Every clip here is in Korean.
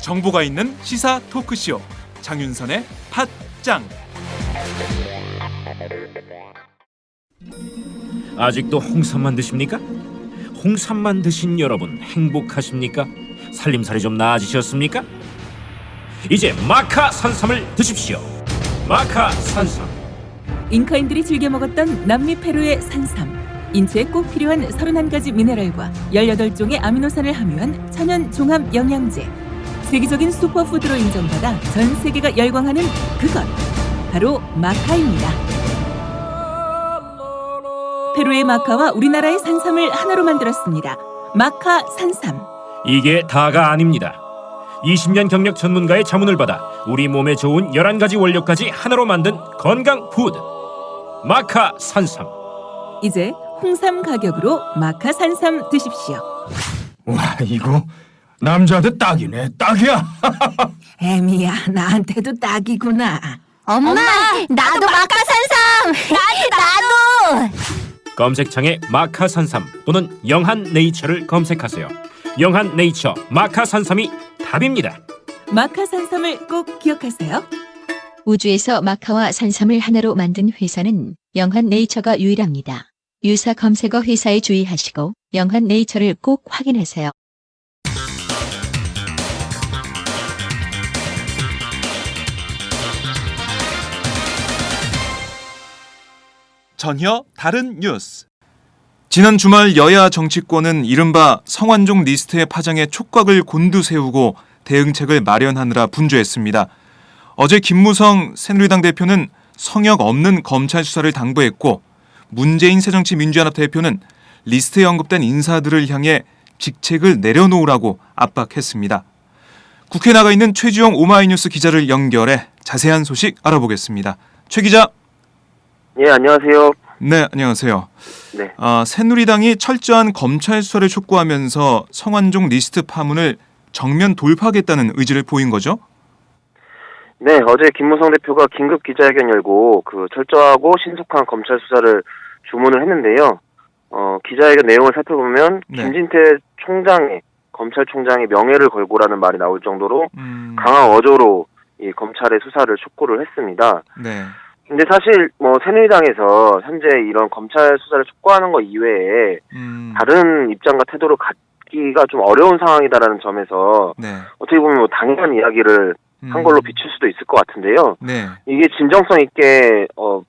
정보가 있는 시사 토크쇼 장윤선의 팟짱. 아직도 홍삼만 드십니까? 홍삼만 드신 여러분 행복하십니까? 살림살이 좀 나아지셨습니까? 이제 마카 산삼을 드십시오. 마카 산삼. 잉카인들이 즐겨 먹었던 남미 페루의 산삼. 인체에 꼭 필요한 31가지 미네랄과 18종의 아미노산을 함유한 천연 종합 영양제. 세계적인 슈퍼푸드로 인정받아 전 세계가 열광하는 그것 바로 마카입니다. 페루의 마카와 우리나라의 산삼을 하나로 만들었습니다. 마카 산삼. 이게 다가 아닙니다. 20년 경력 전문가의 자문을 받아 우리 몸에 좋은 11가지 원료까지 하나로 만든 건강 푸드 마카 산삼. 이제 홍삼 가격으로 마카 산삼 드십시오. 와, 이거 남자한테 딱이네. 딱이야. 애미야, 나한테도 딱이구나. 엄마, 나도 마카산삼. 나도. 검색창에 마카 산삼 또는 영한 네이처를 검색하세요. 영한 네이처 마카 산삼이 답입니다. 마카 산삼을 꼭 기억하세요. 우주에서 마카와 산삼을 하나로 만든 회사는 영한 네이처가 유일합니다. 유사 검색어 회사에 주의하시고 영한 네이처를 꼭 확인하세요. 전혀 다른 뉴스. 지난 주말 여야 정치권은 이른바 성완종 리스트의 파장에 촉각을 곤두세우고 대응책을 마련하느라 분주했습니다. 어제 김무성 새누리당 대표는 성역 없는 검찰 수사를 당부했고, 문재인 새정치민주연합 대표는 리스트에 언급된 인사들을 향해 직책을 내려놓으라고 압박했습니다. 국회에 나가 있는 최주영 오마이뉴스 기자를 연결해 자세한 소식 알아보겠습니다. 최 기자. 예, 안녕하세요. 네, 안녕하세요. 네. 새누리당이 철저한 검찰 수사를 촉구하면서 성완종 리스트 파문을 정면 돌파하겠다는 의지를 보인 거죠? 네, 어제 김무성 대표가 긴급 기자회견 열고 철저하고 신속한 검찰 수사를 주문을 했는데요. 기자회견 내용을 살펴보면 네. 김진태 검찰총장의 명예를 걸고라는 말이 나올 정도로 강한 어조로 이 검찰의 수사를 촉구를 했습니다. 네. 근데 사실 새누리당에서 현재 이런 검찰 수사를 촉구하는 것 이외에 다른 입장과 태도를 갖기가 좀 어려운 상황이다라는 점에서 네. 어떻게 보면 당연한 이야기를 한 걸로 비칠 수도 있을 것 같은데요. 네. 이게 진정성 있게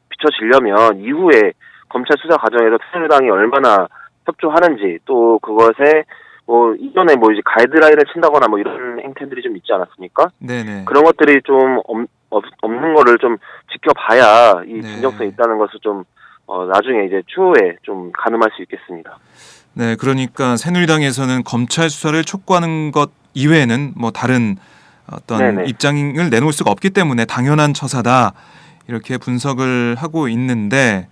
비춰지려면 이후에 검찰 수사 과정에서 새누리당이 얼마나 협조하는지, 또 그것에 이전에 이제 가이드라인을 친다거나 이런 행태들이 좀 있지 않았습니까? 네네. 그런 것들이 좀 없는 거를 좀 지켜봐야 이 네. 진정성이 있다는 것을 좀 나중에 이제 추후에 좀 가늠할 수 있겠습니다. 네, 그러니까 새누리당에서는 검찰 수사를 촉구하는 것 이외에는 다른 어떤 네네. 입장을 내놓을 수가 없기 때문에 당연한 처사다, 이렇게 분석을 하고 있는데,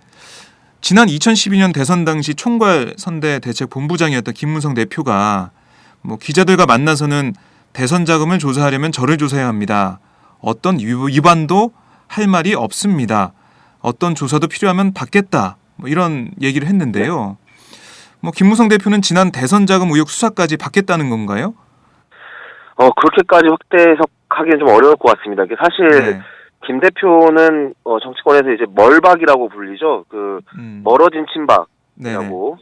지난 2012년 대선 당시 총괄선대대책본부장이었던 김무성 대표가 기자들과 만나서는 대선 자금을 조사하려면 저를 조사해야 합니다. 어떤 위반도 할 말이 없습니다. 어떤 조사도 필요하면 받겠다. 이런 얘기를 했는데요. 김무성 대표는 지난 대선 자금 의혹 수사까지 받겠다는 건가요? 그렇게까지 확대 해석하기는 좀 어려울 것 같습니다. 사실 네. 김 대표는 정치권에서 이제 멀박이라고 불리죠. 멀어진 친박이라고,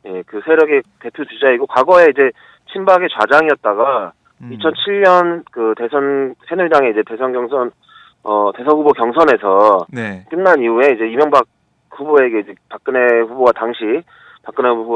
예, 그 세력의 대표 주자이고, 과거에 이제 친박의 좌장이었다가 2007년 새누리당의 이제 대선 후보 경선에서 네. 끝난 이후에 이제 이명박 후보에게 이제 박근혜 후보가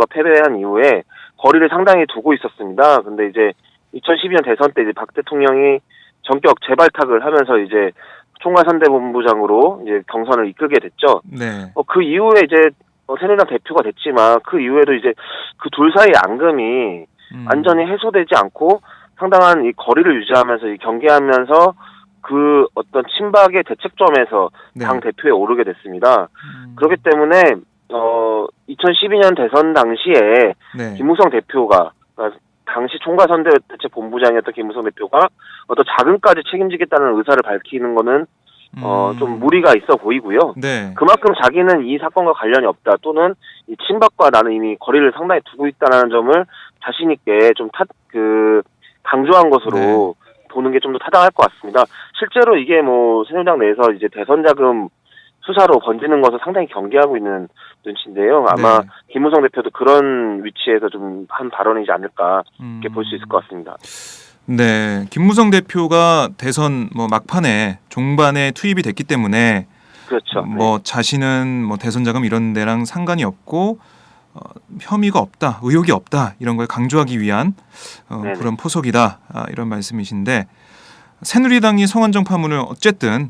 패배한 이후에 거리를 상당히 두고 있었습니다. 근데 이제 2012년 대선 때 이제 박 대통령이 전격 재발탁을 하면서 이제 총괄선대본부장으로 이제 경선을 이끌게 됐죠. 네. 그 이후에 이제 새누리당 대표가 됐지만, 그 이후에도 이제 그 둘 사이의 앙금이 완전히 해소되지 않고 상당한 이 거리를 유지하면서 경계하면서 그 어떤 친박의 대책점에서 네. 당 대표에 오르게 됐습니다. 그렇기 때문에 2012년 대선 당시에 네. 김무성 대표가 당시 총괄선대대책본부장이었던 김무성 대표가 어떤 자금까지 책임지겠다는 의사를 밝히는 거는 좀 무리가 있어 보이고요. 네. 그만큼 자기는 이 사건과 관련이 없다, 또는 이 친박과 나는 이미 거리를 상당히 두고 있다는 점을 자신 있게 좀 강조한 것으로 보는 게 좀 더 타당할 것 같습니다. 실제로 이게 뭐 새누리당 내에서 이제 대선 자금 수사로 번지는 것을 상당히 경계하고 있는 눈치인데요. 아마 네. 김무성 대표도 그런 위치에서 좀 한 발언이지 않을까 이렇게 볼 수 있을 것 같습니다. 네, 김무성 대표가 대선 막판에 종반에 투입이 됐기 때문에 그렇죠. 자신은 대선 자금 이런 데랑 상관이 없고 혐의가 없다, 의혹이 없다 이런 걸 강조하기 위한 그런 포석이다 이런 말씀이신데, 새누리당이 성완종 파문을 어쨌든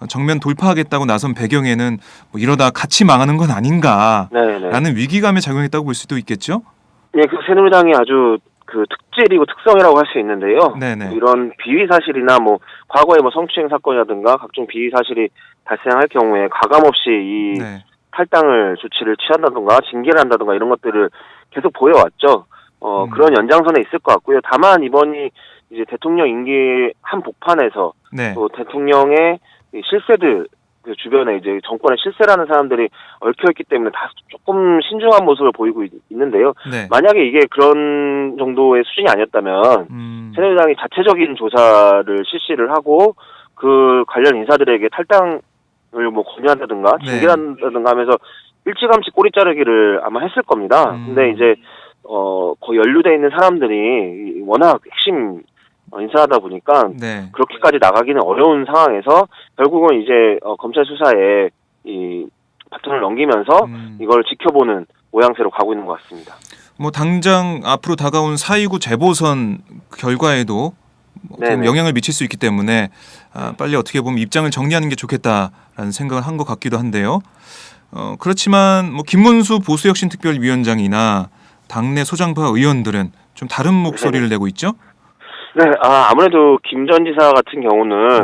정면 돌파하겠다고 나선 배경에는 이러다 같이 망하는 건 아닌가라는 위기감에 작용했다고 볼 수도 있겠죠? 네, 그 새누리당이 아주 그 특질이고 특성이라고 할 수 있는데요. 네네. 이런 비위 사실이나 과거에 성추행 사건이라든가 각종 비위 사실이 발생할 경우에 가감없이 이 탈당을 조치를 취한다든가 징계를 한다든가 이런 것들을 계속 보여왔죠. 그런 연장선에 있을 것 같고요. 다만 이번이 이제 대통령 임기 한복판에서 또 대통령의 실세들 그 주변에 이제 정권의 실세라는 사람들이 얽혀있기 때문에 다소 조금 신중한 모습을 보이고 있는데요. 만약에 이게 그런 정도의 수준이 아니었다면 새누리당이 자체적인 조사를 실시를 하고 그 관련 인사들에게 탈당을 권유한다든가 징계한다든가 하면서 일찌감치 꼬리 자르기를 아마 했을 겁니다. 근데 이제 거의 연루돼 있는 사람들이 워낙 핵심 인사하다 보니까 그렇게까지 나가기는 어려운 상황에서 결국은 이제 검찰 수사에 이 바톤을 넘기면서 이걸 지켜보는 모양새로 가고 있는 것 같습니다. 당장 앞으로 다가온 4.29 재보선 결과에도 영향을 미칠 수 있기 때문에 빨리 어떻게 보면 입장을 정리하는 게 좋겠다라는 생각을 한 것 같기도 한데요. 그렇지만 김문수 보수혁신특별위원장이나 당내 소장파 의원들은 좀 다른 목소리를 내고 있죠? 네, 아무래도 김 전 지사 같은 경우는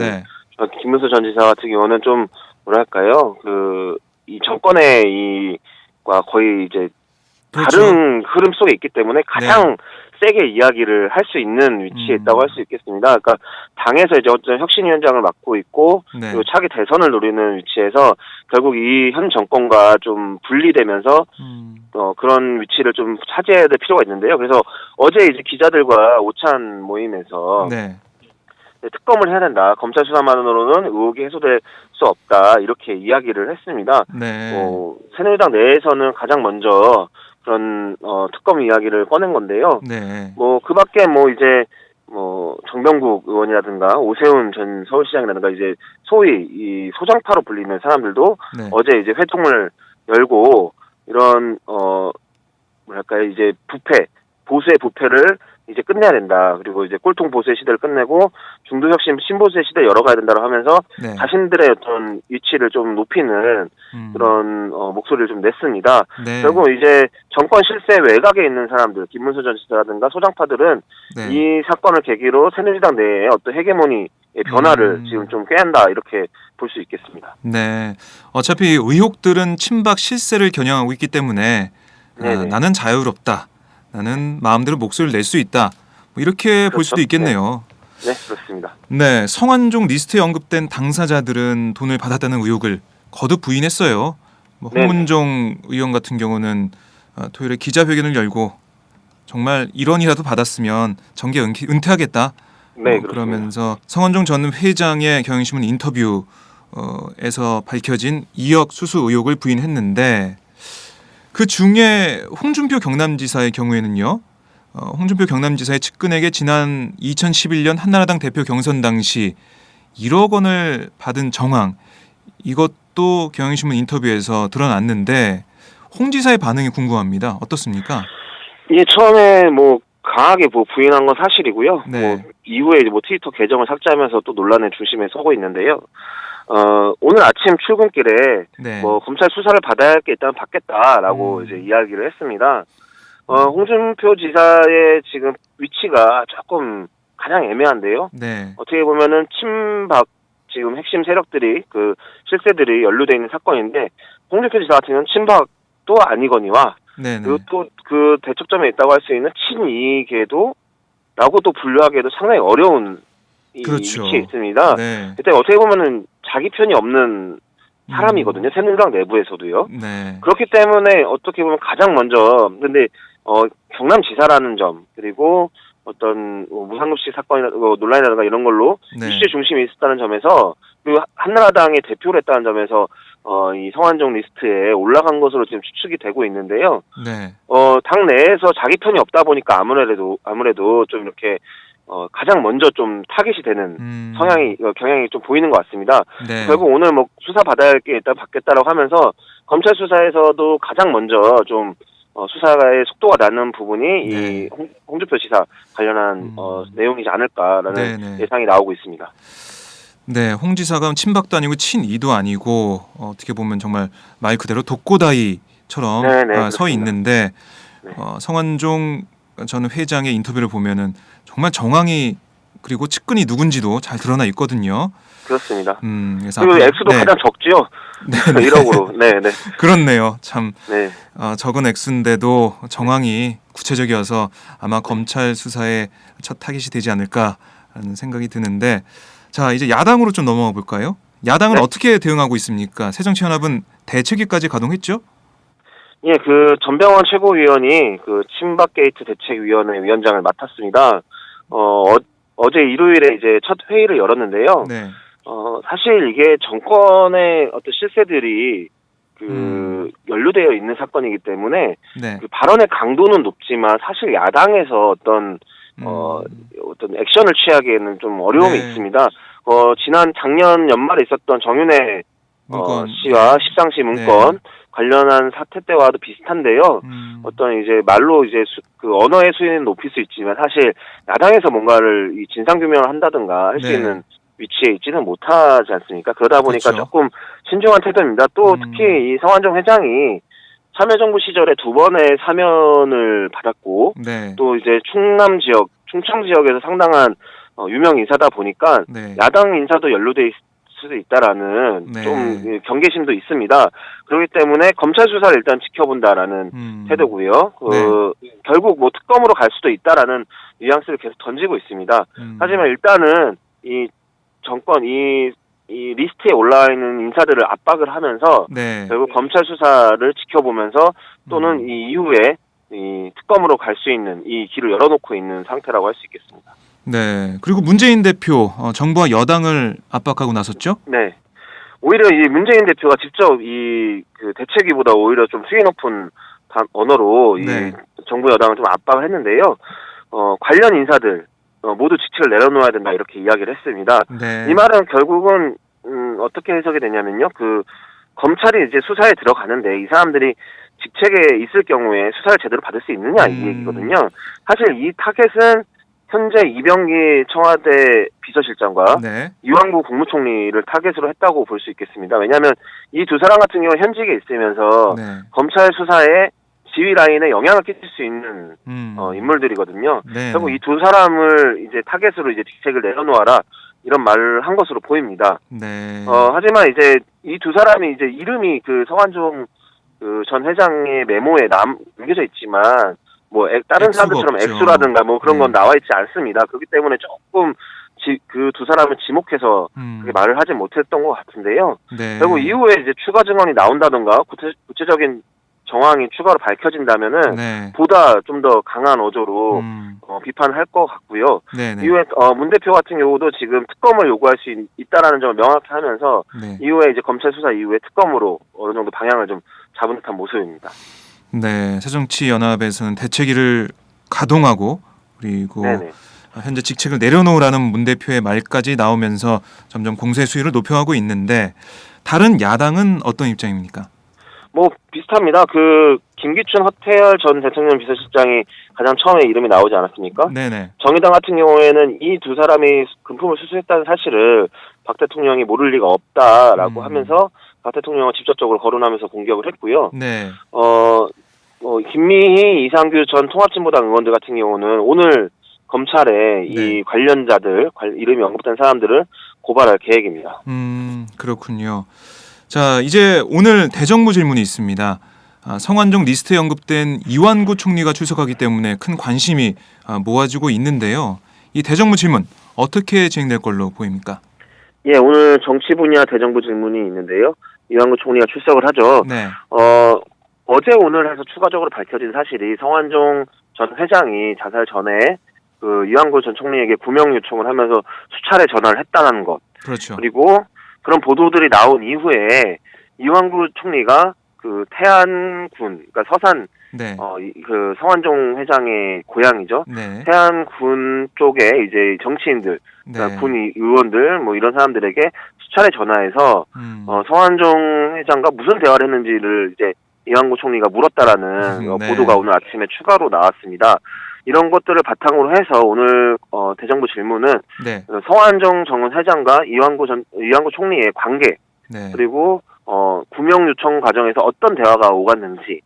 김문수 전 지사 같은 경우는 좀 뭐랄까요, 이 정권의 과 거의 이제 다른 흐름 속에 있기 때문에 가장 세게 이야기를 할 수 있는 위치에 있다고 할 수 있겠습니다. 그러니까 당에서 이제 어떤 혁신위원장을 맡고 있고 그리고 차기 대선을 노리는 위치에서 결국 이 현 정권과 좀 분리되면서 그런 위치를 좀 차지해야 될 필요가 있는데요. 그래서 어제 이제 기자들과 오찬 모임에서 특검을 해야 된다, 검찰 수사만으로는 의혹이 해소될 수 없다, 이렇게 이야기를 했습니다. 새누리당 내에서는 가장 먼저 그런 특검 이야기를 꺼낸 건데요. 그 밖에 이제 정병국 의원이라든가 오세훈 전 서울시장이라든가 이제 소위 이 소장파로 불리는 사람들도 어제 이제 회동을 열고 이런 뭐랄까요, 이제 보수의 부패를 이제 끝내야 된다. 그리고 이제 꼴통 보수의 시대를 끝내고 중도혁신 신보수의 시대를 열어가야 된다고 하면서 자신들의 어떤 위치를 좀 높이는 그런 목소리를 좀 냈습니다. 결국 이제 정권 실세 외곽에 있는 사람들, 김문수 전 지사라든가 소장파들은 이 사건을 계기로 새누리당 내에 어떤 헤게모니의 변화를 지금 좀 꾀한다, 이렇게 볼 수 있겠습니다. 어차피 의혹들은 친박 실세를 겨냥하고 있기 때문에 나는 자유롭다, 나는 마음대로 목소리를 낼 수 있다, 이렇게 볼 수도 있겠네요. 네, 그렇습니다. 성완종 리스트에 언급된 당사자들은 돈을 받았다는 의혹을 거듭 부인했어요. 홍문종 의원 같은 경우는 토요일에 기자회견을 열고 정말 1원이라도 받았으면 정계 은퇴하겠다. 그러면서 성완종 전 회장의 경향신문 인터뷰에서 밝혀진 2억 수수 의혹을 부인했는데, 그 중에 홍준표 경남지사의 경우에는요, 홍준표 경남지사의 측근에게 지난 2011년 한나라당 대표 경선 당시 1억 원을 받은 정황, 이것도 경향신문 인터뷰에서 드러났는데 홍 지사의 반응이 궁금합니다. 어떻습니까? 처음에 강하게 부인한 건 사실이고요. 이후에 트위터 계정을 삭제하면서 또 논란의 중심에 서고 있는데요. 오늘 아침 출근길에 검찰 수사를 받아야 할 게 있다면 받겠다라고 이제 이야기를 했습니다. 홍준표 지사의 지금 위치가 조금 가장 애매한데요. 어떻게 보면은 친박 지금 핵심 세력들이 그 실세들이 연루돼 있는 사건인데, 홍준표 지사 같은 경우는 친박도 아니거니와 그리고 또 그 대척점에 있다고 할 수 있는 친이계도 또 분류하기에도 상당히 어려운 이 그렇죠. 위치에 있습니다. 네. 일단 어떻게 보면은 자기 편이 없는 사람이거든요. 새누리당 내부에서도요. 네. 그렇기 때문에 어떻게 보면 가장 먼저 근데 경남지사라는 점 그리고 어떤 무상급식 사건이나 논란이라든가 이런 걸로 네. 이슈의 중심이 있었다는 점에서 그리고 한나라당의 대표를 했다는 점에서 이 성완종 리스트에 올라간 것으로 지금 추측이 되고 있는데요. 네. 당 내에서 자기 편이 없다 보니까 아무래도 좀 이렇게 가장 먼저 좀 타깃이 되는 경향이 좀 보이는 것 같습니다. 네. 결국 오늘 뭐 수사 받아야 할 게 일단 받겠다라고 하면서 검찰 수사에서도 가장 먼저 좀 수사의 속도가 나는 부분이 네. 이 홍준표 지사 관련한 내용이지 않을까라는 네네. 예상이 나오고 있습니다. 네, 홍 지사가 친박도 아니고 친이도 아니고 어떻게 보면 정말 말 그대로 독고다이처럼 네네, 서 그렇습니다. 있는데 네. 성완종 전 회장의 인터뷰를 보면은 정말 정황이 그리고 측근이 누군지도 잘 드러나 있거든요. 그렇습니다. 그래서 그리고 앞으로- 액수도 네. 가장 적지요. 네, 1억으로. 네네. 그렇네요. 참 네. 적은 액수인데도 정황이 구체적이어서 아마 검찰 수사의 첫 타깃이 되지 않을까라는 생각이 드는데 자 이제 야당으로 좀 넘어가 볼까요? 야당은 네. 어떻게 대응하고 있습니까? 새정치연합은 대책위까지 가동했죠? 예, 그 전병헌 최고위원이 그 친박 게이트 대책위원회 위원장을 맡았습니다. 어제 일요일에 이제 첫 회의를 열었는데요. 네. 사실 이게 정권의 어떤 실세들이 연루되어 있는 사건이기 때문에 네. 그 발언의 강도는 높지만 사실 야당에서 어떤 액션을 취하기에는 좀 어려움이 네. 있습니다. 작년 연말에 있었던 정윤회 문건. 씨와 십상시 문건 관련한 사태 때와도 비슷한데요. 어떤 이제 말로 이제 그 언어의 수위는 높일 수 있지만 사실 야당에서 뭔가를 이 진상 규명을 한다든가 할 수 네. 있는 위치에 있지는 못하지 않습니까? 그러다 보니까 그렇죠. 조금 신중한 태도입니다. 또 특히 이 성완종 회장이 참여정부 시절에 2번의 사면을 받았고 네. 또 이제 충청 지역에서 상당한 유명 인사다 보니까 네. 야당 인사도 연루돼 있을 수도 있다라는 네. 좀 경계심도 있습니다. 그렇기 때문에 검찰 수사를 일단 지켜본다라는 태도고요. 결국 뭐 특검으로 갈 수도 있다라는 뉘앙스를 계속 던지고 있습니다. 하지만 일단은 이 정권 이 리스트에 올라와 있는 인사들을 압박을 하면서 네. 결국 검찰 수사를 지켜보면서 또는 이 이후에 이 특검으로 갈 수 있는 이 길을 열어놓고 있는 상태라고 할 수 있겠습니다. 네. 그리고 문재인 대표 정부와 여당을 압박하고 나섰죠? 네. 오히려 이 문재인 대표가 직접 이 그 대책위보다 오히려 좀 수위 높은 언어로 네. 이 정부 여당을 좀 압박을 했는데요. 관련 인사들 모두 직책을 내려놓아야 된다 이렇게 이야기를 했습니다. 네. 이 말은 결국은 어떻게 해석이 되냐면요. 그 검찰이 이제 수사에 들어가는데 이 사람들이 직책에 있을 경우에 수사를 제대로 받을 수 있느냐 이 얘기거든요. 사실 이 타겟은 현재 이병기 청와대 비서실장과 네. 유한구 국무총리를 타겟으로 했다고 볼 수 있겠습니다. 왜냐하면 이 두 사람 같은 경우 현직에 있으면서 네. 검찰 수사에 지휘 라인에 영향을 끼칠 수 있는 인물들이거든요. 네. 결국 이 두 사람을 이제 타겟으로 이제 직책을 내려놓아라 이런 말을 한 것으로 보입니다. 네. 하지만 이제 이 두 사람이 이제 이름이 그 성완종 그 전 회장의 메모에 남겨져 있지만 뭐 다른 액수가 사람들처럼 없죠. 액수라든가 뭐 그런 건 네. 나와 있지 않습니다. 그렇기 때문에 조금 그 두 사람을 지목해서 그렇게 말을 하지 못했던 것 같은데요. 네. 그리고 이후에 이제 추가 증언이 나온다든가 구체적인 정황이 추가로 밝혀진다면은 네. 보다 좀 더 강한 어조로 비판할 것 같고요. 네네. 이후에 문 대표 같은 경우도 지금 특검을 요구할 수 있다라는 점을 명확히 하면서 네. 이후에 이제 검찰 수사 이후에 특검으로 어느 정도 방향을 좀 잡은 듯한 모습입니다. 네. 새정치연합에서는 대책위를 가동하고 그리고 네네. 현재 직책을 내려놓으라는 문 대표의 말까지 나오면서 점점 공세 수위를 높여가고 있는데 다른 야당은 어떤 입장입니까? 뭐 비슷합니다. 그 김기춘 허태열 전 대통령 비서실장이 가장 처음에 이름이 나오지 않았습니까? 네네. 정의당 같은 경우에는 이 두 사람이 금품을 수수했다는 사실을 박 대통령이 모를 리가 없다라고 하면서 박 대통령을 직접적으로 거론하면서 공격을 했고요. 네. 김미희, 이상규 전 통합진보당 의원들 같은 경우는 오늘 검찰에 이 관련자들, 이름이 언급된 사람들을 고발할 계획입니다. 그렇군요. 자, 이제 오늘 대정부 질문이 있습니다. 성완종 리스트에 언급된 이완구 총리가 출석하기 때문에 큰 관심이 모아지고 있는데요. 이 대정부 질문 어떻게 진행될 걸로 보입니까? 예, 오늘 정치 분야 대정부 질문이 있는데요. 이완구 총리가 출석을 하죠. 네. 어제 오늘 해서 추가적으로 밝혀진 사실이 성완종 전 회장이 자살 전에 그 이완구 전 총리에게 구명 요청을 하면서 수차례 전화를 했다는 것. 그렇죠. 그리고 그런 보도들이 나온 이후에 이완구 총리가 그 태안군, 그러니까 서산, 네. 그 성완종 회장의 고향이죠. 네. 태안군 쪽에 이제 정치인들, 그러니까 네. 군 의원들, 뭐 이런 사람들에게 수차례 전화해서 성완종 회장과 무슨 대화를 했는지를 이제 이완구 총리가 물었다라는 네. 보도가 오늘 아침에 추가로 나왔습니다. 이런 것들을 바탕으로 해서 오늘 대정부 질문은 네. 성완종 전 회장과 이완구 총리의 관계, 네. 그리고 구명 요청 과정에서 어떤 대화가 오갔는지,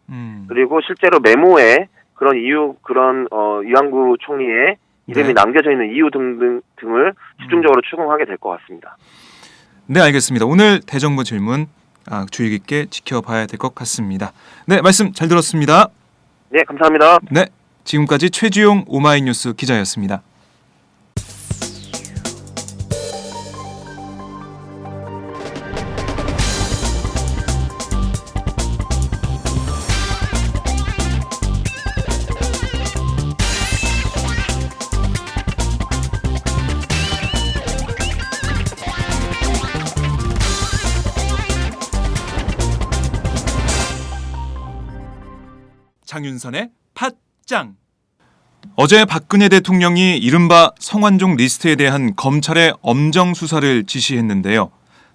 그리고 실제로 메모에 그런 이완구 총리의 이름이 네. 남겨져 있는 이유 등을 집중적으로 추궁하게 될 것 같습니다. 네, 알겠습니다. 오늘 대정부 질문 주의 깊게 지켜봐야 될 것 같습니다. 네, 말씀 잘 들었습니다. 네, 감사합니다. 네, 지금까지 최주용 오마이뉴스 기자였습니다. 장윤선의 팟짱. 어제 박근혜 대통령이 이른바 성완종 리스트에 대한 검찰의 엄정 수사를 지시했는데요.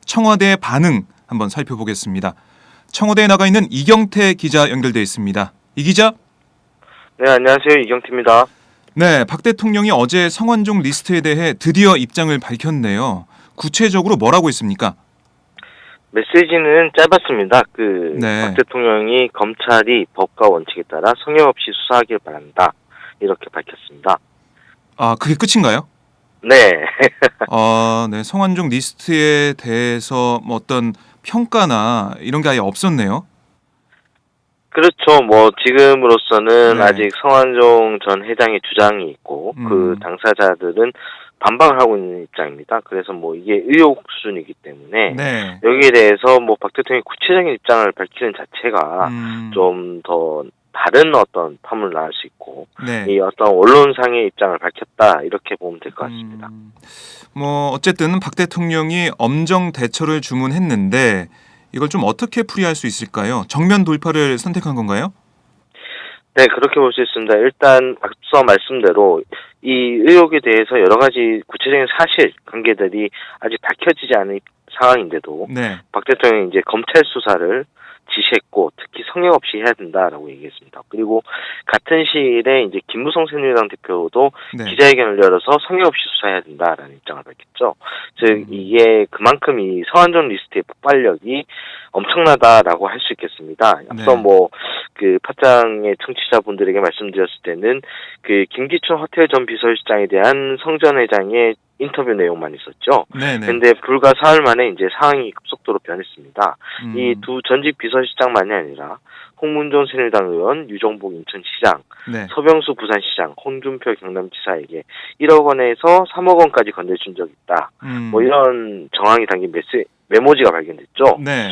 청와대의 반응 한번 살펴보겠습니다. 청와대에 나가 있는 이경태 기자 연결돼 있습니다. 이 기자. 네, 안녕하세요. 이경태입니다. 네, 박 대통령이 어제 성완종 리스트에 대해 드디어 입장을 밝혔네요. 구체적으로 뭐라고 했습니까? 메시지는 짧았습니다. 네. 박 대통령이 검찰이 법과 원칙에 따라 성의 없이 수사하길 바란다. 이렇게 밝혔습니다. 그게 끝인가요? 네. 네, 성완종 리스트에 대해서 뭐 어떤 평가나 이런 게 아예 없었네요. 그렇죠. 지금으로서는 네. 아직 성완종 전 회장의 주장이 있고, 그 당사자들은 반박을 하고 있는 입장입니다. 그래서 이게 의혹 수준이기 때문에, 네. 여기에 대해서 박 대통령이 구체적인 입장을 밝히는 자체가 좀 더 다른 어떤 파문을 낳을 수 있고, 네. 이 어떤 언론상의 입장을 밝혔다, 이렇게 보면 될 것 같습니다. 어쨌든 박 대통령이 엄정 대처를 주문했는데 이걸 좀 어떻게 풀이할 수 있을까요? 정면 돌파를 선택한 건가요? 네, 그렇게 볼 수 있습니다. 일단 앞서 말씀대로 이 의혹에 대해서 여러 가지 구체적인 사실 관계들이 아직 밝혀지지 않은 상황인데도 네. 박 대통령이 이제 검찰 수사를 지시했고, 특히 성의 없이 해야 된다라고 얘기했습니다. 그리고 같은 시일에 이제 김무성 새누리당 대표도 네. 기자회견을 열어서 성의 없이 수사해야 된다라는 입장을 밝혔죠. 즉 이게 그만큼 이 성완종 리스트의 폭발력이 엄청나다라고 할 수 있겠습니다. 앞서 네. 팟짱의 청취자분들에게 말씀드렸을 때는 김기춘 호텔 전 비서실장에 대한 성 전 회장의 인터뷰 내용만 있었죠. 네네. 근데 불과 사흘 만에 이제 상황이 급속도로 변했습니다. 이 두 전직 비서실장만이 아니라 홍문종 새누리당 의원, 유정복 인천시장, 네. 서병수 부산시장, 홍준표 경남지사에게 1억 원에서 3억 원까지 건네준 적이 있다. 이런 정황이 담긴 메모지가 발견됐죠. 네.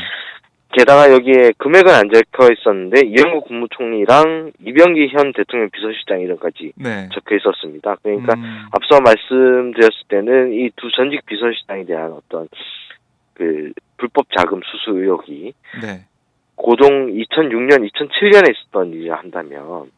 게다가 여기에 금액은 안 적혀 있었는데 이영구 국무총리랑 이병기 현 대통령 비서실장 이름까지 네. 적혀 있었습니다. 그러니까 앞서 말씀드렸을 때는 이 두 전직 비서실장에 대한 어떤 불법 자금 수수 의혹이 네. 고종 2006년, 2007년에 있었던 일이라 한다면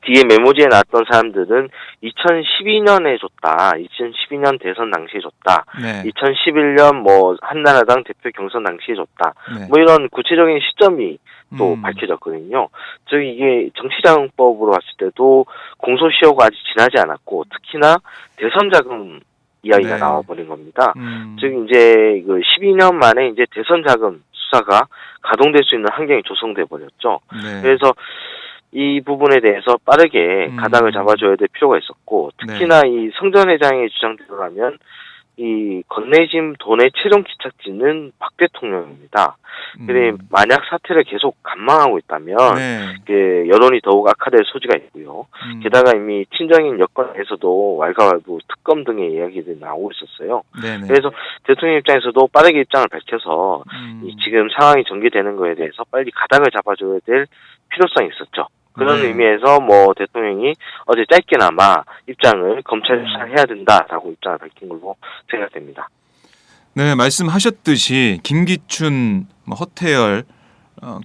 뒤에 메모지에 나왔던 사람들은 2012년에 줬다. 2012년 대선 당시에 줬다. 네. 2011년 한나라당 대표 경선 당시에 줬다. 네. 이런 구체적인 시점이 또 밝혀졌거든요. 즉 이게 정치자금법으로 봤을 때도 공소시효가 아직 지나지 않았고, 특히나 대선 자금 이야기가 네. 나와버린 겁니다. 즉 즉 이제 12년 만에 이제 대선 자금 수사가 가동될 수 있는 환경이 조성돼 버렸죠. 네. 그래서 이 부분에 대해서 빠르게 가닥을 잡아줘야 될 필요가 있었고, 특히나 이 성 전 회장의 주장대로라면 이 건네진 돈의 최종 기착지는 박 대통령입니다. 근데 만약 사태를 계속 감망하고 있다면 네. 여론이 더욱 악화될 소지가 있고요. 게다가 이미 친정인 여권에서도 왈가왈부 특검 등의 이야기들이 나오고 있었어요. 네네. 그래서 대통령 입장에서도 빠르게 입장을 밝혀서 이 지금 상황이 전개되는 거에 대해서 빨리 가닥을 잡아줘야 될 필요성이 있었죠. 그런 네. 의미에서 뭐 대통령이 어제 짧게나마 입장을 검찰 수사해야 된다라고 입장을 밝힌 걸로 생각됩니다. 네, 말씀하셨듯이 김기춘, 허태열,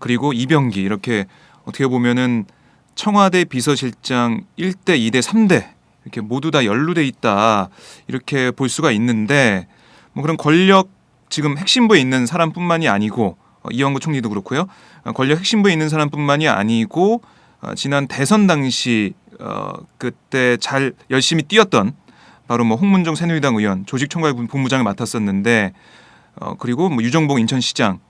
그리고 이병기 이렇게 어떻게 보면은 청와대 비서실장 1대, 2대, 3대 이렇게 모두 다 연루돼 있다 이렇게 볼 수가 있는데 뭐 그런 권력 지금 핵심부에 있는 사람뿐만이 아니고 이완구 총리도 그렇고요. 권력 핵심부에 있는 사람뿐만이 아니고 지난 대선 당시 그때 잘 열심히 뛰었던 바로 뭐 홍문종 새누리당 의원 조직총괄 본부장을 맡았었는데 그리고 뭐 유정복 인천시장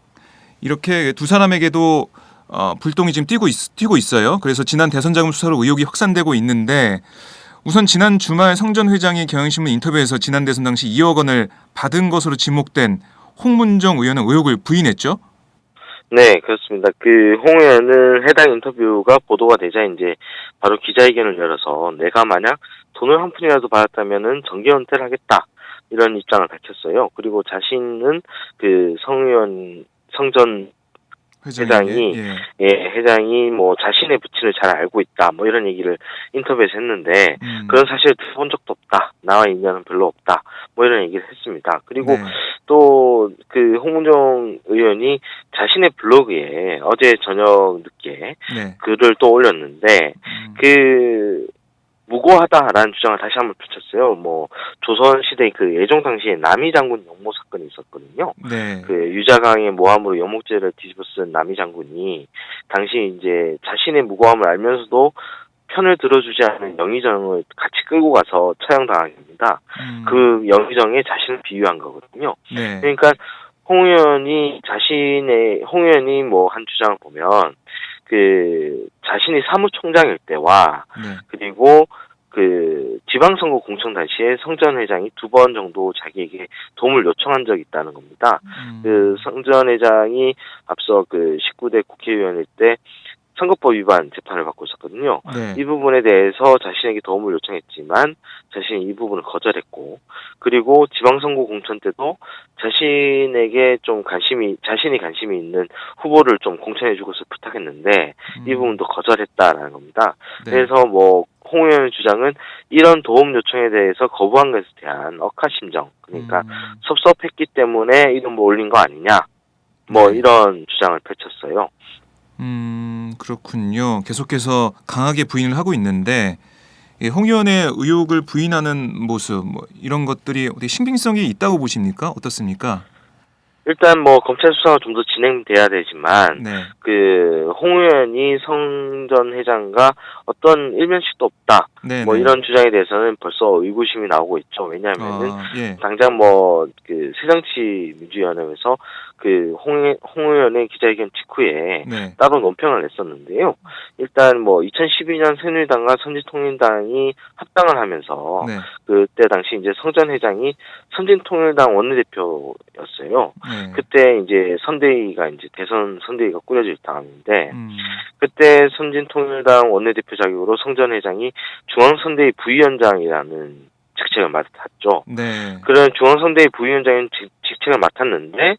이렇게 두 사람에게도 불똥이 지금 튀고 있어요. 그래서 지난 대선 자금 수사로 의혹이 확산되고 있는데 우선 지난 주말 성전 회장이 경향신문 인터뷰에서 지난 대선 당시 2억 원을 받은 것으로 지목된 홍문종 의원은 의혹을 부인했죠. 네, 그렇습니다. 홍 의원은 해당 인터뷰가 보도가 되자 이제 바로 기자회견을 열어서 내가 만약 돈을 한 푼이라도 받았다면은 정계 은퇴를 하겠다. 이런 입장을 밝혔어요. 그리고 자신은 성전 회장이 회장이 뭐 자신의 부친을 잘 알고 있다. 뭐 이런 얘기를 인터뷰에서 했는데 그런 사실을 들어본 적도 없다. 나와 인연은 별로 없다. 뭐 이런 얘기를 했습니다. 그리고 또 홍문종 의원이 자신의 블로그에 어제 저녁 늦게 글을 또 올렸는데 무고하다라는 주장을 다시 한번 펼쳤어요. 뭐 조선시대 예종 당시에 남이 장군 영모 사건이 있었거든요. 네. 유자강의 모함으로 영목죄를 뒤집어 쓴 남이 장군이 당시 이제 자신의 무고함을 알면서도 편을 들어주지 않은 영의정을 같이 끌고 가서 처형당하게 됩니다. 그 영의정에 자신을 비유한 거거든요. 네. 그러니까 홍 의원이 뭐 한 주장을 보면 자신이 사무총장일 때와 그리고 지방선거 공천 당시에 성전 회장이 2번 정도 자기에게 도움을 요청한 적이 있다는 겁니다. 성전 회장이 앞서 19대 국회의원일 때 선거법 위반 재판을 받고 있었거든요. 이 부분에 대해서 자신에게 도움을 요청했지만 자신이 이 부분을 거절했고 그리고 지방선거 공천 때도 자신에게 자신이 관심이 있는 후보를 좀 공천해 주고서 부탁했는데 이 부분도 거절했다라는 겁니다. 그래서 뭐 홍 의원의 주장은 이런 도움 요청에 대해서 거부한 것에 대한 억하심정 그러니까 섭섭했기 때문에 이 돈 올린 거 아니냐 뭐 이런 주장을 펼쳤어요. 그렇군요. 계속해서 강하게 부인을 하고 있는데 홍 의원의 의혹을 부인하는 모습 뭐 이런 것들이 어떻게 신빙성이 있다고 보십니까? 어떻습니까? 일단 뭐 검찰 수사가 좀 더 진행돼야 되지만 홍 의원이 성전 회장과 어떤 일면식도 없다. 뭐 이런 주장에 대해서는 벌써 의구심이 나오고 있죠. 왜냐하면은 당장 뭐 새정치민주연합에서 홍 의원의 기자회견 직후에 따로 논평을 냈었는데요. 일단 뭐 2012년 새누리당과 선진통일당이 합당을 하면서 그때 당시 이제 성전 회장이 선진통일당 원내대표였어요. 그때 이제 선대위가 이제 대선 선대위가 꾸려질 당인데 그때 선진통일당 원내대표 자격으로 성전 회장이 중앙선대위 부위원장이라는 직책을 맡았죠. 그런 중앙선대위 부위원장인 직책을 맡았는데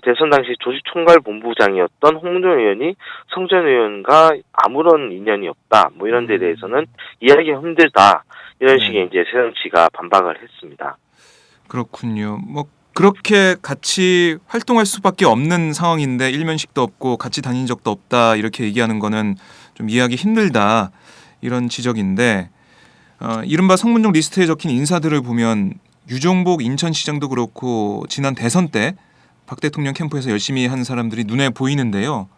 대선 당시 조직총괄본부장이었던 홍문종 의원이 성전 의원과 아무런 인연이 없다. 뭐 이런 데 대해서는 이야기가 힘들다. 이런 식의 이제 새정치가 반박을 했습니다. 그렇군요. 뭐 그렇게 같이 활동할 수밖에 없는 상황인데 일면식도 없고 같이 다닌 적도 없다 이렇게 얘기하는 거는 좀 이해하기 힘들다 이런 지적인데 이른바 성문종 리스트에 적힌 인사들을 보면 유정복 인천시장도 그렇고 지난 대선 때 박 대통령 캠프에서 열심히 한 사람들이 눈에 보이는데요.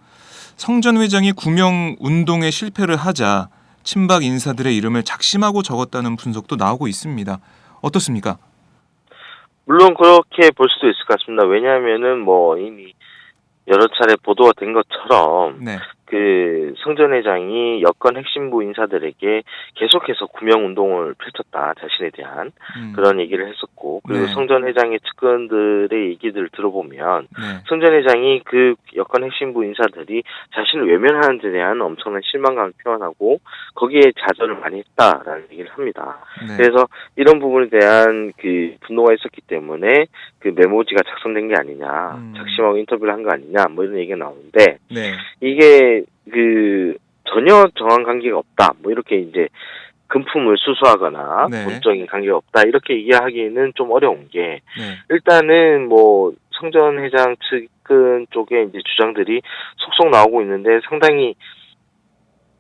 성전 회장이 구명 운동에 실패를 하자 친박 인사들의 이름을 작심하고 적었다는 분석도 나오고 있습니다. 어떻습니까? 물론 그렇게 볼 수도 있을 것 같습니다. 왜냐하면은 뭐 이미 여러 차례 보도가 된 것처럼 그 성 전 회장이 여권 핵심부 인사들에게 계속해서 구명 운동을 펼쳤다, 자신에 대한 그런 얘기를 했었고, 그리고 네. 성 전 회장의 측근들의 얘기들을 들어보면 네. 성 전 회장이 그 여권 핵심부 인사들이 자신을 외면하는 데 대한 엄청난 실망감을 표현하고 거기에 좌절을 많이 했다라는 얘기를 합니다. 네. 그래서 이런 부분에 대한 그 분노가 있었기 때문에 그 메모지가 작성된 게 아니냐, 작심하고 인터뷰를 한 거 아니냐, 뭐 이런 얘기가 나오는데, 네. 이게 그 전혀 정황 관계가 없다, 뭐 이렇게 이제 금품을 수수하거나 네. 본적인 관계가 없다 이렇게 얘기하기는 좀 어려운 게, 네. 일단은 뭐 성 전 회장 측근 쪽에 이제 주장들이 속속 나오고 있는데 상당히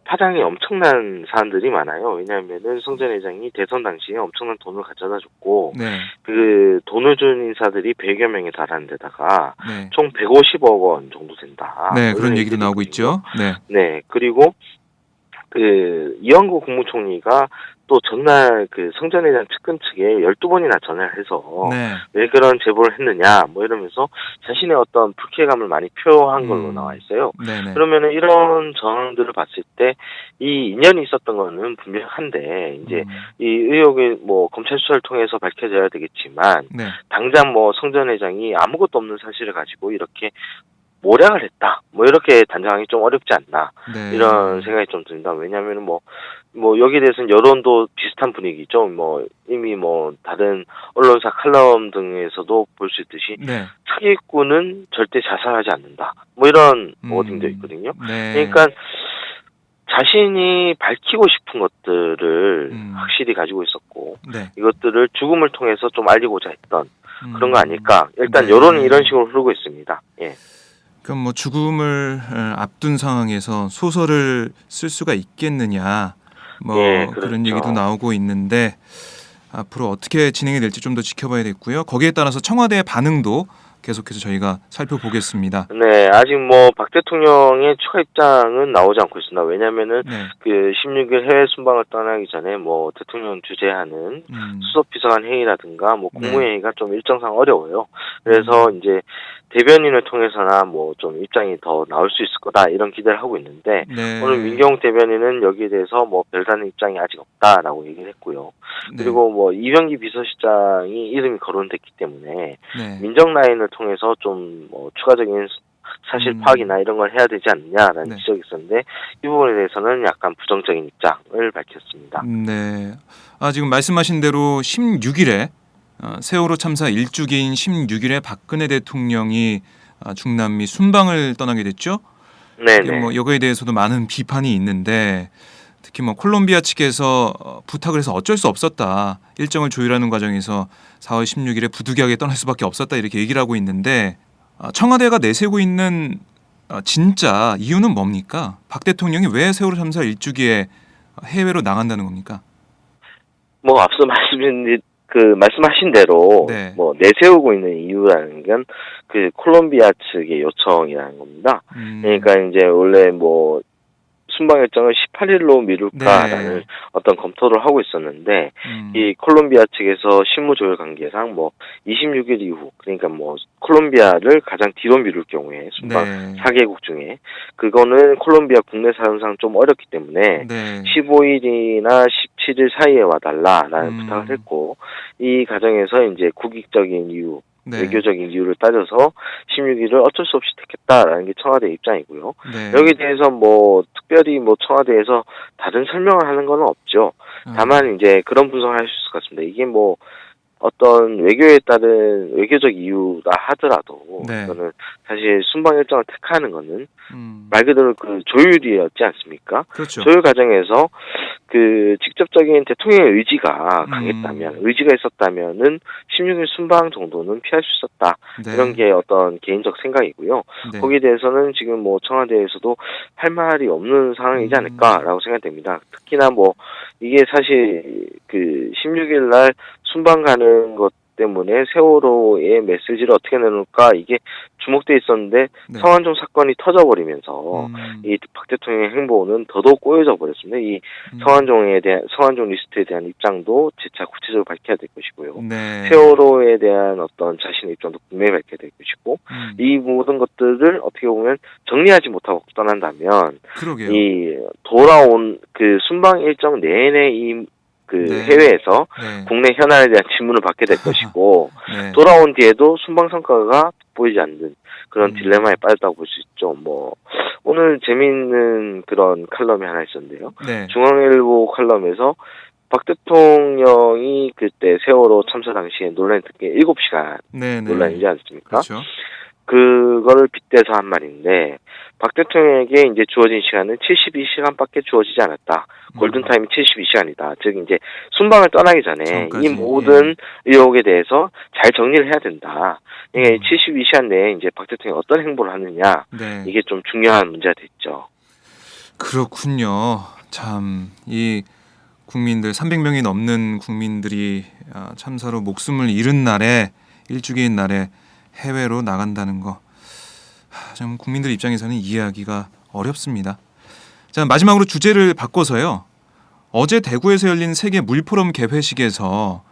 파장이 엄청난 사안들이 많아요. 왜냐하면은 성 전 회장이 대선 당시에 엄청난 돈을 가져다 줬고, 네. 그 돈을 준 인사들이 100여 명에 달하는 데다가 네. 총 150억 원 정도 된다. 네. 뭐 그런 이런 얘기도 나오고 있거든요. 있죠. 네. 네, 그리고 그 이완구 국무총리가 또 전날 그 성 전 회장 측근 측에 12번이나 전화를 해서 네. 왜 그런 제보를 했느냐 뭐 이러면서 자신의 어떤 불쾌감을 많이 표한 걸로 나와 있어요. 네네. 그러면은 이런 정황들을 봤을 때 이 인연이 있었던 거는 분명한데, 이제 이 의혹이 뭐 검찰 수사를 통해서 밝혀져야 되겠지만, 네. 당장 뭐 성 전 회장이 아무것도 없는 사실을 가지고 이렇게 모략을 했다, 뭐 이렇게 단정하기 좀 어렵지 않나, 네. 이런 생각이 좀 듭니다. 왜냐하면 뭐 여기에 대해서는 여론도 비슷한 분위기죠. 뭐 이미 뭐 다른 언론사 칼럼 등에서도 볼 수 있듯이 네. 사기꾼은 절대 자살하지 않는다, 뭐 이런 워딩도 있거든요. 네. 그러니까 자신이 밝히고 싶은 것들을 확실히 가지고 있었고, 네. 이것들을 죽음을 통해서 좀 알리고자 했던 그런 거 아닐까. 일단 네. 여론이 이런 식으로 흐르고 있습니다. 예. 그럼 뭐 죽음을 앞둔 상황에서 소설을 쓸 수가 있겠느냐, 뭐 예, 그런 그렇죠. 얘기도 나오고 있는데, 앞으로 어떻게 진행이 될지 좀 더 지켜봐야겠고요. 거기에 따라서 청와대의 반응도 계속해서 저희가 살펴보겠습니다. 네, 아직 뭐 박 대통령의 추가 입장은 나오지 않고 있습니다. 왜냐면은 네. 그 16일 해외 순방을 떠나기 전에 뭐 대통령 주재하는 수석비서관 회의라든가 뭐 국무회의가 좀 일정상 어려워요. 그래서 이제 대변인을 통해서나 뭐 좀 입장이 더 나올 수 있을 거다, 이런 기대를 하고 있는데, 네. 오늘 민경욱 대변인은 여기에 대해서 뭐 별다른 입장이 아직 없다라고 얘기를 했고요. 네. 그리고 뭐 이병기 비서실장이 이름이 거론됐기 때문에 네. 민정 라인을 통해서 좀 뭐 추가적인 사실 파악이나 이런 걸 해야 되지 않느냐라는 네. 지적이 있었는데, 이 부분에 대해서는 약간 부정적인 입장을 밝혔습니다. 네. 지금 말씀하신 대로 16일에 세월호 참사 1주기인 16일에 박근혜 대통령이 중남미 순방을 떠나게 됐죠. 네네. 뭐 여기에 대해서도 많은 비판이 있는데, 특히 뭐 콜롬비아 측에서 부탁을 해서 어쩔 수 없었다, 일정을 조율하는 과정에서 4월 16일에 부득이하게 떠날 수밖에 없었다, 이렇게 얘기를 하고 있는데, 청와대가 내세우고 있는 진짜 이유는 뭡니까? 박 대통령이 왜 세월호 참사 1주기에 해외로 나간다는 겁니까? 뭐 앞서 말씀하신 대로 네. 뭐 내세우고 있는 이유라는 건 그 콜롬비아 측의 요청이라는 겁니다. 그러니까 이제 원래 뭐 순방 일정을 18일로 미룰까라는 네. 어떤 검토를 하고 있었는데, 이 콜롬비아 측에서 실무 조율 관계상 뭐 26일 이후, 그러니까 뭐 콜롬비아를 가장 뒤로 미룰 경우에 순방 네. 4개국 중에 그거는 콜롬비아 국내 사정상 좀 어렵기 때문에 네. 15일이나 17일 사이에 와달라라는 부탁을 했고, 이 과정에서 이제 국익적인 이유, 네. 외교적인 이유를 따져서 16일을 어쩔 수 없이 택했다라는 게 청와대 입장이고요. 네. 여기에 대해서 뭐 특별히 뭐 청와대에서 다른 설명을 하는 건 없죠. 다만 이제 그런 분석을 할 수 있을 것 같습니다. 이게 뭐 어떤 외교에 따른 외교적 이유다 하더라도, 네. 이거는 사실 순방 일정을 택하는 거는 말 그대로 그 조율이었지 않습니까? 그렇죠. 조율 과정에서 그 직접적인 대통령의 의지가 강했다면, 의지가 있었다면은 16일 순방 정도는 피할 수 있었다. 네. 이런 게 어떤 개인적 생각이고요. 네. 거기에 대해서는 지금 뭐 청와대에서도 할 말이 없는 상황이지 않을까라고 생각됩니다. 특히나 뭐 이게 사실 그 16일 날 순방 가는 것 때문에 세월호의 메시지를 어떻게 내놓을까 이게 주목돼 있었는데 네. 성완종 사건이 터져버리면서 이 박 대통령의 행보는 더더욱 꼬여져 버렸습니다. 이 성완종 리스트에 대한 입장도 재차 구체적으로 밝혀야 될 것이고요. 네. 세월호에 대한 어떤 자신의 입장도 분명히 밝혀야 될 것이고 이 모든 것들을 어떻게 보면 정리하지 못하고 떠난다면 그러게요. 이 돌아온 그 순방 일정 내내 네. 해외에서 네. 국내 현안에 대한 질문을 받게 될 것이고 네. 돌아온 뒤에도 순방 성과가 보이지 않는 그런 딜레마에 빠졌다고 볼 수 있죠. 뭐 오늘 재미있는 그런 칼럼이 하나 있었는데요. 네. 중앙일보 칼럼에서 박 대통령이 그때 세월호 참사 당시에 논란이 된 게 7시간 네. 논란이지 않습니까? 그렇죠. 그거를 빗대서 한 말인데 박 대통령에게 이제 주어진 시간은 72시간밖에 주어지지 않았다. 골든타임이 72시간이다. 즉 이제 순방을 떠나기 전에 전까지, 이 모든 의혹에 대해서 잘 정리를 해야 된다. 이게 72시간 내에 이제 박 대통령이 어떤 행보를 하느냐 네. 이게 좀 중요한 문제가 됐죠. 그렇군요. 참 이 국민들 300명이 넘는 국민들이 참사로 목숨을 잃은 날에 일주기인 날에 해외로 나간다는 거 좀 국민들 입장에서는 이해하기가 어렵습니다. 자, 마지막으로 주제를 바꿔서요. 어제 대구에서 열린 세계 물포럼 개회식에서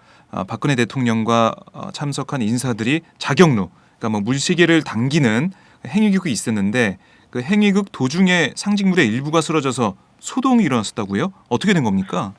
박근혜 대통령과 참석한 인사들이 자경루, 그러니까 뭐 물시계를 당기는 행위극이 있었는데 그 행위극 도중에 상징물의 일부가 쓰러져서 소동이 일어났었다고요? 어떻게 된 겁니까?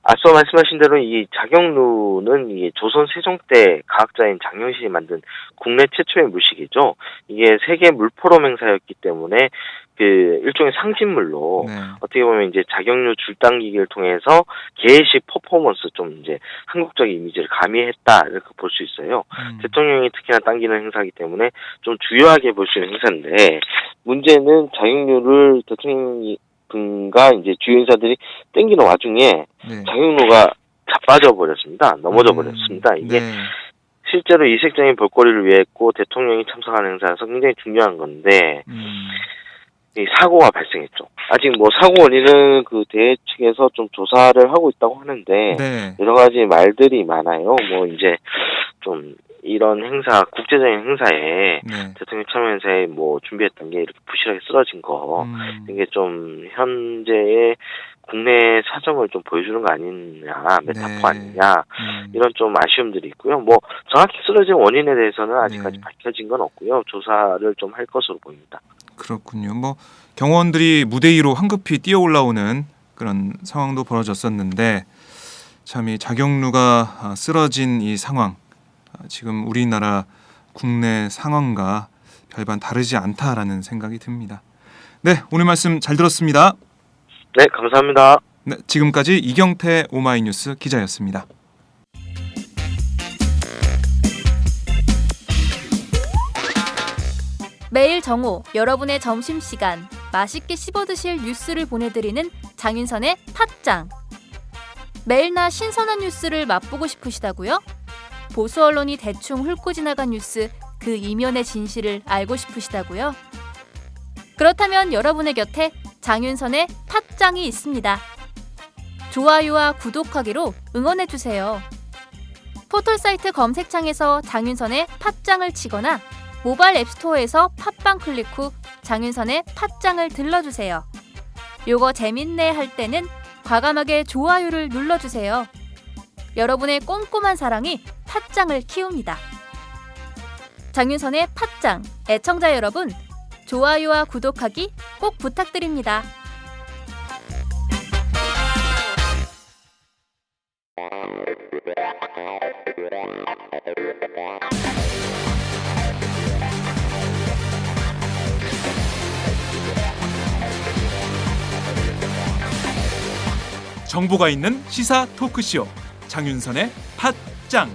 앞서 말씀하신 대로 이 자경루는 이게 조선 세종 때 과학자인 장영실이 만든 국내 최초의 물시계죠. 이게 세계 물포럼 행사였기 때문에 그 일종의 상징물로 네. 어떻게 보면 이제 자경루 줄당기기를 통해서 개회식 퍼포먼스 좀 이제 한국적인 이미지를 가미했다 이렇게 볼 수 있어요. 대통령이 특히나 당기는 행사이기 때문에 좀 주요하게 볼 수 있는 행사인데 문제는 자경루를 대통령이 분과 이제 주요 인사들이 땡기는 와중에 네. 자경루가 자빠져 버렸습니다. 넘어져 버렸습니다. 이게 네. 실제로 이색적인 볼거리를 위해 했고 대통령이 참석하는 행사라서 굉장히 중요한 건데 이 사고가 발생했죠. 아직 뭐 사고 원인은 그 대회 측에서 좀 조사를 하고 있다고 하는데 네. 여러 가지 말들이 많아요. 뭐 이제 좀 이런 행사, 국제적인 행사에 네. 대통령 참여 행사에 뭐 준비했던 게 이렇게 부실하게 쓰러진 거 이게 좀 현재의 국내 사정을 좀 보여주는 거 아니냐, 메타포 네. 아니냐 이런 좀 아쉬움들이 있고요. 뭐 정확히 쓰러진 원인에 대해서는 아직까지 네. 밝혀진 건 없고요. 조사를 좀 할 것으로 보입니다. 그렇군요. 뭐 경호원들이 무대 위로 황급히 뛰어 올라오는 그런 상황도 벌어졌었는데 참 이 자경루가 쓰러진 이 상황 지금 우리나라 국내 상황과 별반 다르지 않다라는 생각이 듭니다. 네, 오늘 말씀 잘 들었습니다. 네, 감사합니다. 네, 지금까지 이경태 오마이뉴스 기자였습니다. 매일 정오 여러분의 점심시간 맛있게 씹어드실 뉴스를 보내드리는 장윤선의 팟짱. 매일나 신선한 뉴스를 맛보고 싶으시다고요? 보수 언론이 대충 훑고 지나간 뉴스 그 이면의 진실을 알고 싶으시다고요? 그렇다면 여러분의 곁에 장윤선의 팟짱이 있습니다. 좋아요와 구독하기로 응원해주세요. 포털사이트 검색창에서 장윤선의 팟짱을 치거나 모바일 앱스토어에서 팟빵 클릭 후 장윤선의 팟짱을 들러주세요. 요거 재밌네 할 때는 과감하게 좋아요를 눌러주세요. 여러분의 꼼꼼한 사랑이 팟짱을 키웁니다. 장윤선의 팟짱, 애청자 여러분, 좋아요와 구독하기 꼭 부탁드립니다. 정보가 있는 시사 토크쇼 장윤선의 팟짱.